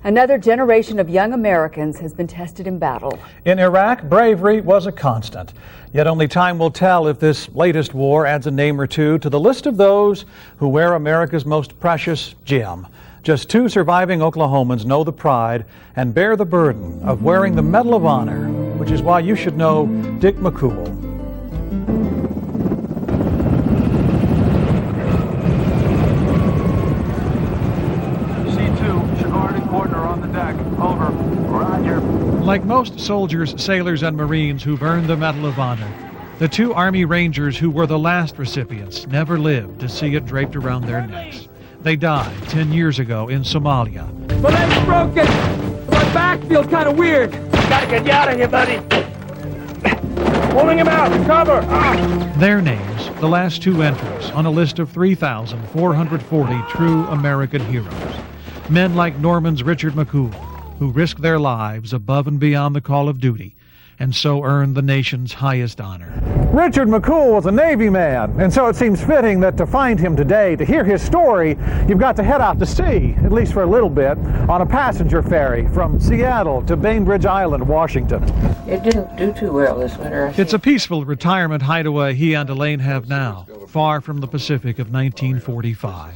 Another generation of young Americans has been tested in battle. In Iraq, bravery was a constant. Yet only time will tell if this latest war adds a name or two to the list of those who wear America's most precious gem. Just 2 surviving Oklahomans know the pride and bear the burden of wearing the Medal of Honor, which is why you should know Dick McCool. Like most soldiers, sailors, and Marines who've earned the Medal of Honor, the 2 Army Rangers who were the last recipients never lived to see it draped around their necks. They died 10 years ago in Somalia. My leg's broken! My back feels kind of weird! Gotta get you out of here, buddy! Pulling him out! Cover! Ah. Their names, the last 2 entries on a list of 3,440 true American heroes. Men like Norman's Richard McCool, who risked their lives above and beyond the call of duty, and so earned the nation's highest honor. Richard McCool was a Navy man, and so it seems fitting that to find him today, to hear his story, you've got to head out to sea, at least for a little bit, on a passenger ferry from Seattle to Bainbridge Island, Washington. It didn't do too well this winter. It's a peaceful retirement hideaway he and Elaine have now, far from the Pacific of 1945,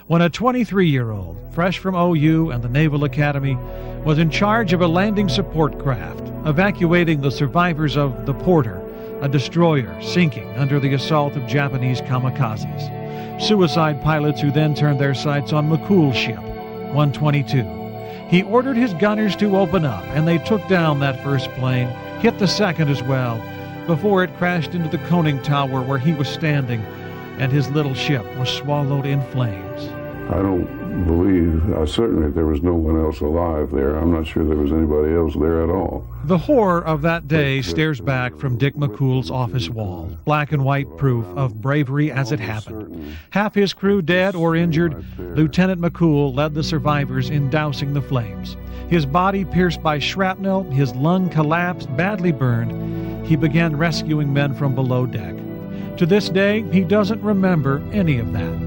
when a 23-year-old, fresh from OU and the Naval Academy, was in charge of a landing support craft, evacuating the survivors of the Porter, a destroyer sinking under the assault of Japanese kamikazes. Suicide pilots who then turned their sights on McCool's ship, 122. He ordered his gunners to open up, and they took down that first plane, hit the second as well, before it crashed into the conning tower where he was standing, and his little ship was swallowed in flames. I don't believe, certainly there was no one else alive there. I'm not sure there was anybody else there at all. The horror of that day stares back from Dick McCool's office wall, black and white proof of bravery as it happened. Half his crew dead or injured, Lieutenant McCool led the survivors in dousing the flames. His body pierced by shrapnel, his lung collapsed, badly burned. He began rescuing men from below deck. To this day, he doesn't remember any of that.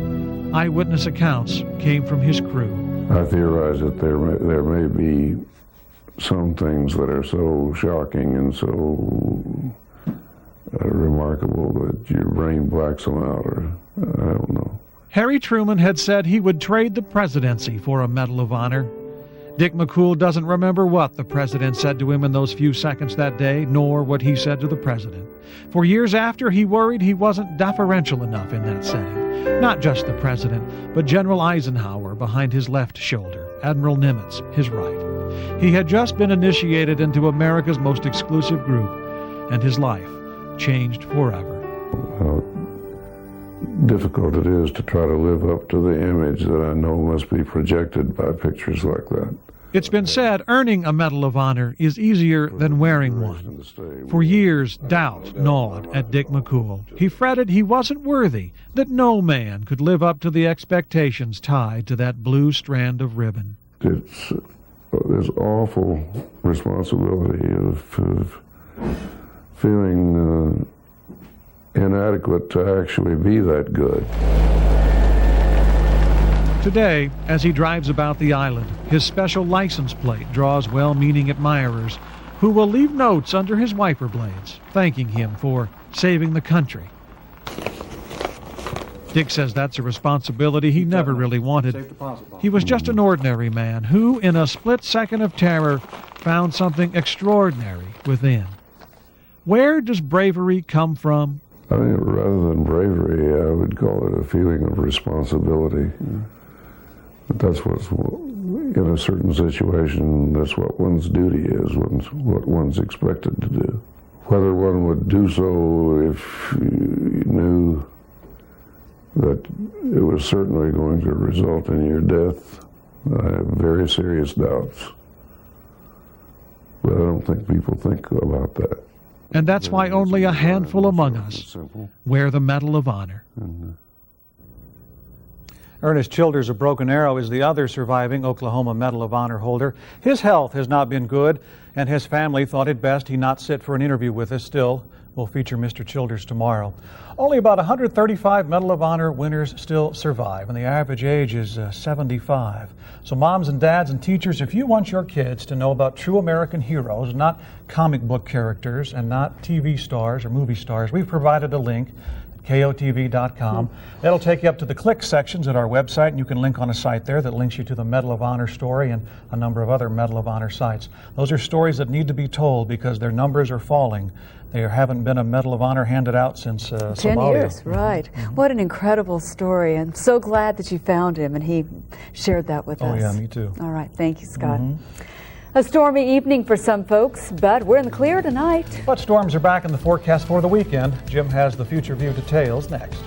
Eyewitness accounts came from his crew. I theorize that there may be some things that are so shocking and so remarkable that your brain blacks them out, or I don't know. Harry Truman had said he would trade the presidency for a Medal of Honor. Dick McCool doesn't remember what the president said to him in those few seconds that day, nor what he said to the president. For years after, he worried he wasn't deferential enough in that setting. Not just the president, but General Eisenhower behind his left shoulder, Admiral Nimitz, his right. He had just been initiated into America's most exclusive group, and his life changed forever. How difficult it is to try to live up to the image that I know must be projected by pictures like that. It's been said earning a Medal of Honor is easier than wearing one. For years, doubt gnawed at Dick McCool. He fretted he wasn't worthy, that no man could live up to the expectations tied to that blue strand of ribbon. It's this awful responsibility of feeling inadequate to actually be that good. Today, as he drives about the island, his special license plate draws well-meaning admirers who will leave notes under his wiper blades, thanking him for saving the country. Dick says that's a responsibility he never really wanted. He was just an ordinary man who, in a split second of terror, found something extraordinary within. Where does bravery come from? I think rather than bravery, I would call it a feeling of responsibility. But that's what's, in a certain situation, that's what one's duty is, what one's expected to do. Whether one would do so if you knew that it was certainly going to result in your death, I have very serious doubts. But I don't think people think about that. And that's why only a handful among us wear the Medal of Honor. Ernest Childers of Broken Arrow is the other surviving Oklahoma Medal of Honor holder. His health has not been good, and his family thought it best he not sit for an interview with us. Still, We'll feature Mr. Childers tomorrow. Only about 135 Medal of Honor winners still survive, and the average age is 75. So moms and dads and teachers, if you want your kids to know about true American heroes, not comic book characters and not TV stars or movie stars, we've provided a link. KOTV.com. That'll take you up to the click sections at our website, and you can link on a site there that links you to the Medal of Honor story and a number of other Medal of Honor sites. Those are stories that need to be told because their numbers are falling. There haven't been a Medal of Honor handed out since 10 Somalia. years, right. What an incredible story. I'm so glad that you found him and he shared that with us. Oh yeah, me too. All right, thank you, Scott. A stormy evening for some folks, but we're in the clear tonight. But storms are back in the forecast for the weekend. Jim has the Future View details next.